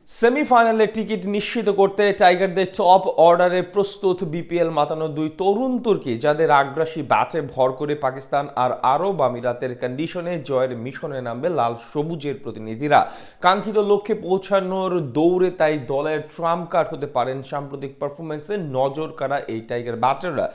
সেমিফাইনালে টিকিট নিশ্চিত করতে টাইগারদের টপ অর্ডারে প্রস্তুত বিপিএল মাতানো দুই তরুণ তুর্কি, যাদের আগ্রাসী ব্যাটে ভর করে পাকিস্তান আর আরব আমিরাতের কন্ডিশনে জয়ের মিশনে নামবে লাল সবুজের প্রতিনিধিরা। কাঙ্ক্ষিত লক্ষ্যে পৌঁছানোর দৌড়ে তাই দলের ট্রাম্প কার্ড হতে পারেন সাম্প্রতিক পারফরমেন্সে নজর কাড়া এই টাইগার ব্যাটাররা।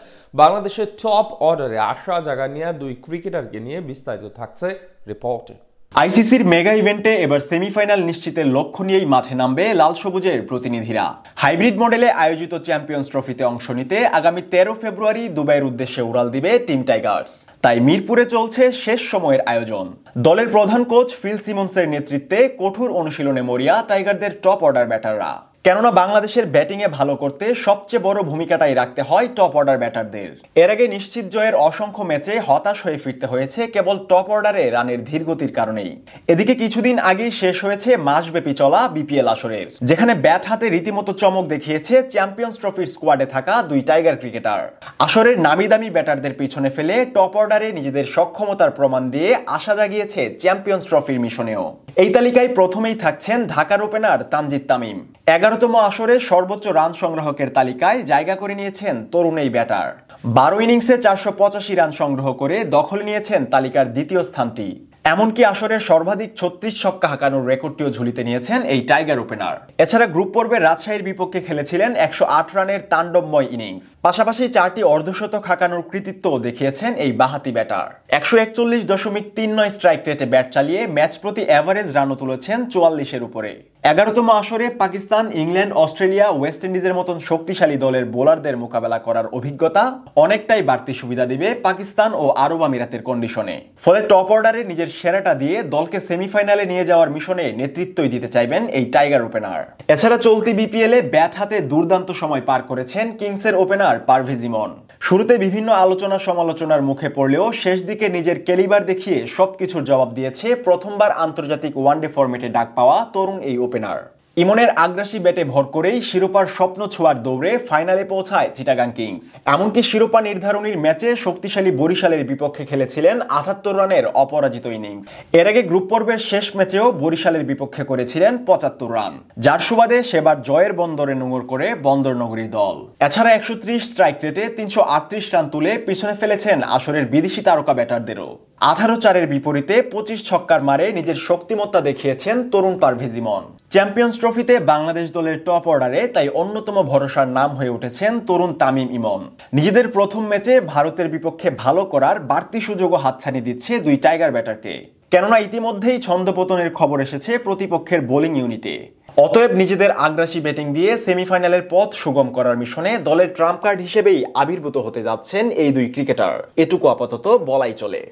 বাংলাদেশের টপ অর্ডারে আশা জাগা নিয়ে দুই ক্রিকেটারকে নিয়ে বিস্তারিত থাকছে রিপোর্টে। আইসিসির মেগা ইভেন্টে এবার সেমিফাইনাল নিশ্চিতের লক্ষ্য নিয়েই মাঠে নামবে লাল সবুজের প্রতিনিধিরা। হাইব্রিড মডেলে আয়োজিত চ্যাম্পিয়ন্স ট্রফিতে অংশ নিতে আগামী 13 ফেব্রুয়ারি দুবাইয়ের উদ্দেশ্যে উড়াল দিবে টিম টাইগার্স। তাই মিরপুরে চলছে শেষ সময়ের আয়োজন। দলের প্রধান কোচ ফিল সিমন্সের নেতৃত্বে কঠোর অনুশীলনে মরিয়া টাইগারদের টপ অর্ডার ব্যাটাররা। কেননা বাংলাদেশের ব্যাটিংয়ে ভালো করতে সবচেয়ে বড় ভূমিকাটাই রাখতে হয় টপ অর্ডার ব্যাটারদের। এর আগে নিশ্চিত জয়ের অসংখ্য ম্যাচে হতাশ হয়ে ফিরতে হয়েছে কেবল টপ অর্ডারে রানের ধীরগতির কারণেই। এদিকে কিছুদিন আগেই শেষ হয়েছে মাসব্যাপী চলা বিপিএল আসরের, যেখানে ব্যাট হাতে রীতিমতো চমক দেখিয়েছে চ্যাম্পিয়ন্স ট্রফির স্কোয়াডে থাকা দুই টাইগার ক্রিকেটার। আসরের নামি দামি ব্যাটারদের পিছনে ফেলে টপ অর্ডারে নিজেদের সক্ষমতার প্রমাণ দিয়ে আশা জাগিয়েছে চ্যাম্পিয়ন্স ট্রফির মিশনেও। এই তালিকায় প্রথমেই থাকছেন ঢাকার ওপেনার তানজিদ তামিম। 11তম আসরে সর্বোচ্চ রান সংগ্রাহকের তালিকায় জায়গা করে নিয়েছেন তরুণ এই ব্যাটার। 12 ইনিংসে 485 রান সংগ্রহ করে দখলে নিয়েছেন তালিকার দ্বিতীয় স্থানটি। এমনকি আসরের সর্বাধিক 36 ছক্কা হাঁকানোর রেকর্ডটিও ঝুলিতে নিয়েছেন এই টাইগার ওপেনার। এছাড়া গ্রুপ পর্বে রাজশাহীর বিপক্ষে খেলেছিলেন 108 রানের তাণ্ডবময় ইনিংস। পাশাপাশি 4টি অর্ধশতক হাঁকানোর কৃতিত্বও দেখিয়েছেন এই বাহাতি ব্যাটার। 141.39 স্ট্রাইক রেটে ব্যাট চালিয়ে ম্যাচ প্রতি এভারেজ রানও তুলেছেন 44-এর উপরে। 11তম আসরে পাকিস্তান, ইংল্যান্ড, অস্ট্রেলিয়া, ওয়েস্ট ইন্ডিজের মতন শক্তিশালী দলের বোলারদের মোকাবেলা করার অভিজ্ঞতা অনেকটাই বাড়তি সুবিধা দিবে পাকিস্তান ও আরব আমিরাতের কন্ডিশনে। ফলে টপ অর্ডারে নিজের সেরাটা দিয়ে দলকে সেমিফাইনালে নিয়ে যাওয়ার মিশনে নেতৃত্বই দিতে চাইবেন এই টাইগার ওপেনার। এছাড়া চলতি বিপিএলে ব্যাট হাতে দুর্দান্ত সময় পার করেছেন কিংসের ওপেনার পারভেজ ইমন। শুরুতে বিভিন্ন আলোচনা সমালোচনার মুখে পড়লেও শেষ দিকে নিজের ক্যালিবার দেখিয়ে সবকিছুর জবাব দিয়েছে প্রথমবার আন্তর্জাতিক ওয়ানডে ফরম্যাটে ডাক পাওয়া তরুণ এই ওপেনার। ইমনের আগ্রাসী ব্যাটে ভর করেই শিরোপার স্বপ্ন ছোঁয়ার দৌড়ে ফাইনালে পৌঁছায় চিটাগাং কিংস। এমনকি শিরোপা নির্ধারণীর ম্যাচে শক্তিশালী বরিশালের বিপক্ষে খেলেছিলেন 78 রানের অপরাজিত ইনিংস। এর আগে গ্রুপ পর্বের শেষ ম্যাচেও বরিশালের বিপক্ষে করেছিলেন 75 রান, যার সুবাদে সেবার জয়ের বন্দরে নোঙর করে বন্দর নগরীর দল। এছাড়া 130 স্ট্রাইক রেটে 338 রান তুলে পিছনে ফেলেছেন আসরের বিদেশি তারকা ব্যাটারদেরও। 18-4-এর বিপরীতে 25 ছক্কার মারে নিজের শক্তিমত্তা দেখিয়েছেন তরুণ পারভেজ ইমন। চ্যাম্পিয়ন্স ট্রফিতে বাংলাদেশ দলের টপ অর্ডারে তাই অন্যতম ভরসার নাম হয়ে উঠেছেন তরুণ তামিম ইমন। নিজেদের প্রথম ম্যাচে ভারতের বিপক্ষে ভালো করার বাড়তি সুযোগও হাতছানি দিচ্ছে দুই টাইগার ব্যাটারকে, কেননা ইতিমধ্যেই ছন্দপতনের খবর এসেছে প্রতিপক্ষের বোলিং ইউনিটে। অতএব নিজেদের আগ্রাসী ব্যাটিং দিয়ে সেমিফাইনালের পথ সুগম করার মিশনে দলের ট্রাম্প কার্ড হিসেবেই আবির্ভূত হতে যাচ্ছেন এই দুই ক্রিকেটার, এটুকু আপাতত বলাই চলে।